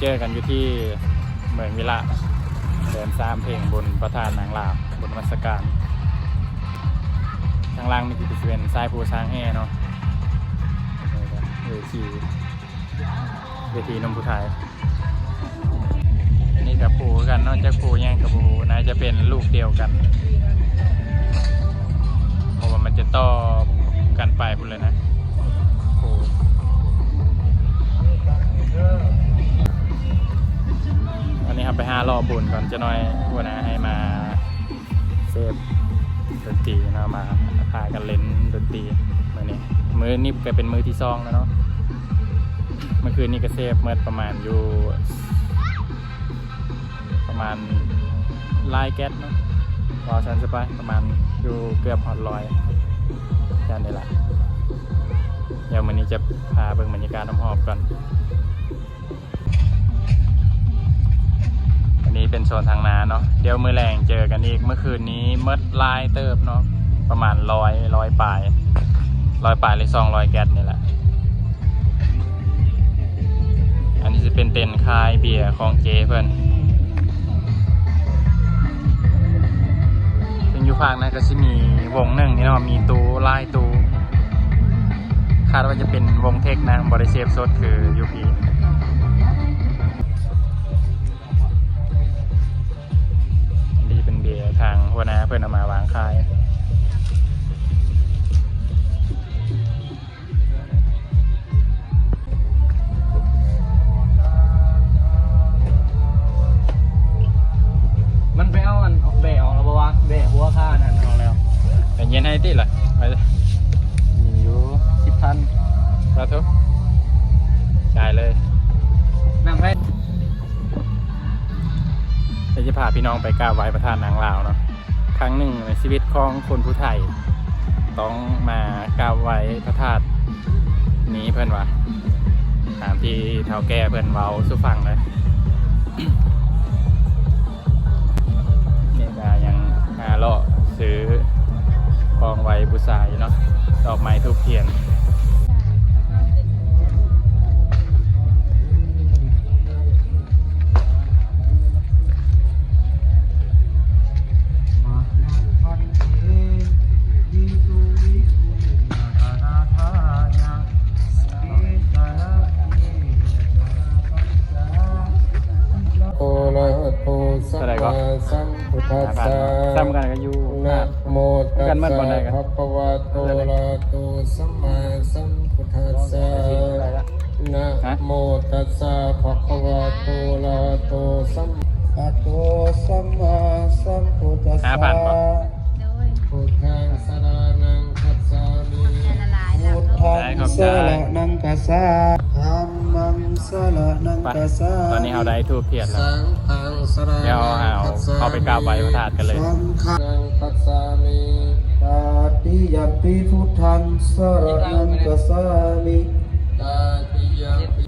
เจอกันอยู่ที่เมืองวิระเดินสามเพลงบนพระธาตุนางลาบบนนมัสการทางล่างมีกิจเป็นทรายภูช้างแห่เนาะเวทีนมผู้ไทยนี่กับปูกันนอกจากปูแย่งกับปูน่าจะเป็นลูกเดียวกันเพราะว่ามันจะต่อกันไปพุ่นเลยนะปูวันนี้ครับไป5 รอบบุญก่อนจะน้อยวันนะให้มาเซฟดนตรีนะมาพากันเล่นดนตรีมื้อนี้ก็เป็นมื้อที่2แล้วเนาะเมื่อคืนนี้ก็เซฟเมื่อประมาณอยู่ประมาณลายแก๊สเนาะรอฉันจะไปประมาณอยู่เกือบ100แค่นี้แหละเดี๋ยววันนี้จะพาเบิ่งบรรยากาศรอบๆก่อนอันนี้เป็นโซนทางนาเนาะเดี๋ยวมื้อแรงเจอกันอีกเมื่อคืนนี้เมื่อลายเติบเนาะประมาณ100 ปลายหรือ200 แก๊สนี่แหละอันนี้จะเป็นเต็นท์คายเบียร์ของเจเพื่อนซึ่งอยู่ภาคนั้นก็จะมีวงหนึ่งนี่เนาะมีตู้ไล่ตู้คาดว่าจะเป็นวงเทคนะบริเซฟสดคือยูพีนี่เป็นเบียร์ทางหัวหน้าเพื่อนเอามาวางขายมันไปเอาอันออกเบะออกแล้วปะวะเบะหัวข้านั่นออกแล้วแต่เย็นให้ติล่ะไปมีอยู่10,000แล้วทุกจ่ายเลยนั่งให้จะพาพี่น้องไปกราบไหว้พระธาตุนางลาวเนาะครั้งหนึ่งในชีวิตของคนผู้ไทยต้องมากราบไหว้พระธาตุนี้เพื่อนว่าตามที่เฒ่าแก่เพื่อนเว้าสู่ฟังเลยเนี่ยก็ยังเลาะซื้อกองไว้บูชาอยู่เนาะดอกไม้ธูปเทียนอะไรก็ซ้ำกันกันอยู่นะโมตัสสะภะคะวะโตอะระหะโตสัมมาสัมพุทธัสสะนะโมตัสสะภะคะวะโตอะระหะโตสัมมาสัมพุทธัสสะพุทธังสรณังคัจฉามิพุทธังสรณังคัจฉาธัมมังสรณังคัจฉาตอนนี้เอาได้ทูบเทียนแล้วเดี๋ยวเอาไปกราบไหว้พระธาตุกันเลยคัจฉามิตาติยัมปิพุทธังสรณังคัจฉามิตาติยัมปิ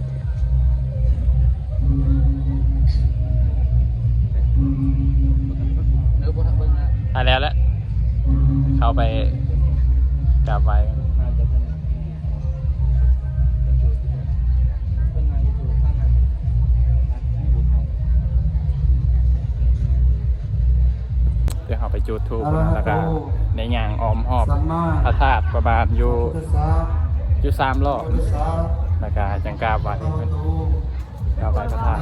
ถ่ายแล้วแหละเข้าไปกราบไหว้เดี๋ยวเขาไปจุดธูปแล้วก็ในย่างอ้อมหอบพระธาตุประมาณอยู่3 รอบแล้วก็จังกราบไหว้กราบไหว้พระธาตุ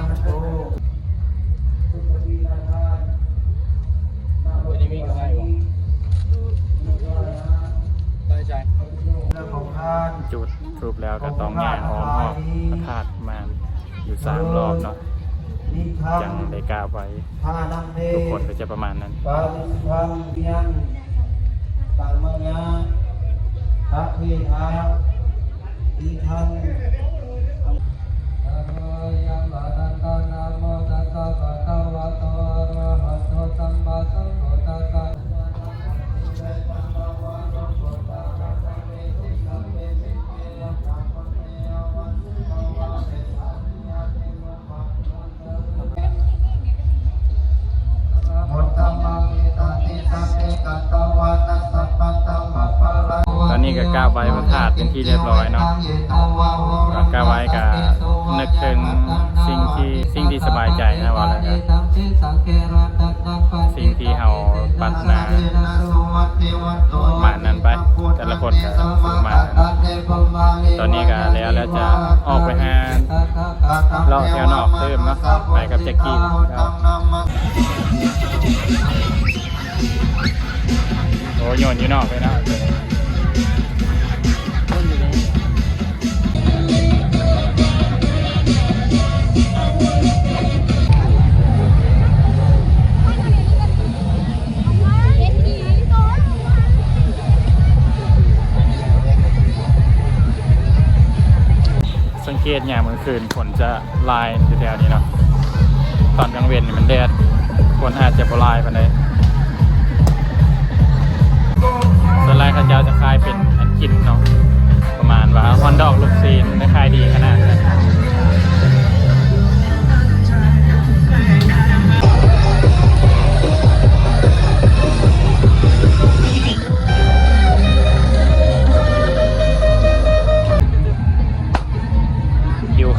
จุดธูปแล้วก็ต้องย่างอ้อมหอบพระธาตุมาอยู่3 รอบเนาะจังได้กราบไหว้ทุกคนก็จะประมาณนั้นตังมังยาทัพพิธาอิทังยังบาดันตานะโมตัสสะภะคะวะโตอะระหะโตสัมมาสัมพุทธัสสะตอนนี้ก็กราบไหว้พระธาตุเป็นที่เรียบร้อยเนาะกราบไหว้ก็นึกถึงสิ่งที่ สิ่งที่สบายใจนะว่าแล้วกันสิ่งที่เฮาปรารถนาประมาณนั้นไปแต่ละคนก็ประมาณนั้นตอนนี้ก็แล้วจะออกไปหาเลาะแถวนอกเติมเนาะไปกับแจ็คกี้ครับโอ้ยโยนอยู่นอกไปเนาะสังเกตอย่างเมื่อคืนฝนจะลายอยู่แถวนี้เนาะตอนกลางเว้นนี่มันแดดฝนอาจจะบ่ลายปานใดส่วนลายข้าวเจ้าจะคล้ายเป็นอันกินเนาะประมาณว่าฮอนดอกลูกซีนได้คล้ายดีขนาดนั้น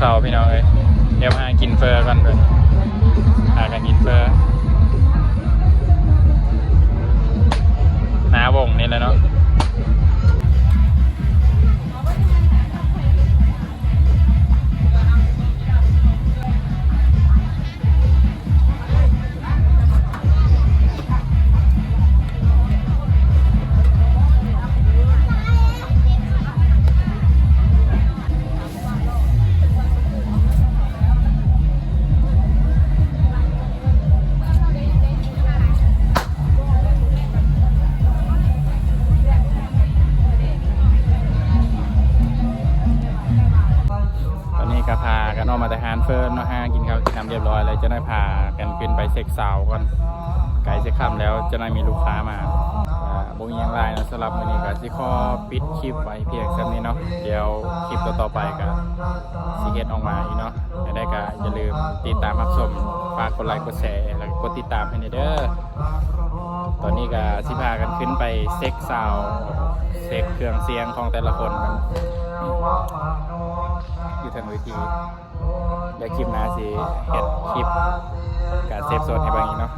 เขาพี่น้องเอ้ยเดี๋ยวมากินเฟอร์กันเลยหากันกินเฟอร์หน้าวงนี่แหละเนาะก็พากันออกมาแต่ฮานเฟิร์นเนาะฮะกินข้าวกินน้ำเรียบร้อยเลยจะได้พากันขึ้นไปเซ็กสาวก่อนไก่เซ็กค่ำแล้วจะได้มีลูกค้ามาบ่มีอย่างไรนะสำหรับวันนี้ก็สิขอปิดคลิปไว้เพียงแค่นี้เนาะเดี๋ยวคลิปต่อไปก็สิเฮ็ดออกมาอีกเนาะได้ก็อย่าลืมติดตามรับชมฝากกดไลค์กดแชร์แล้วก็กดติดตามให้เด้อตอนนี้ก็สิพากันขึ้นไปเซ็กสาวเซ็กเครื่องเสียงของแต่ละคนกันอยู่ทางเวทีเดี๋ยวคลิปหน้าสิเฮ็ดคลิปการเซฟโซนให้บ้างอีกเนาะ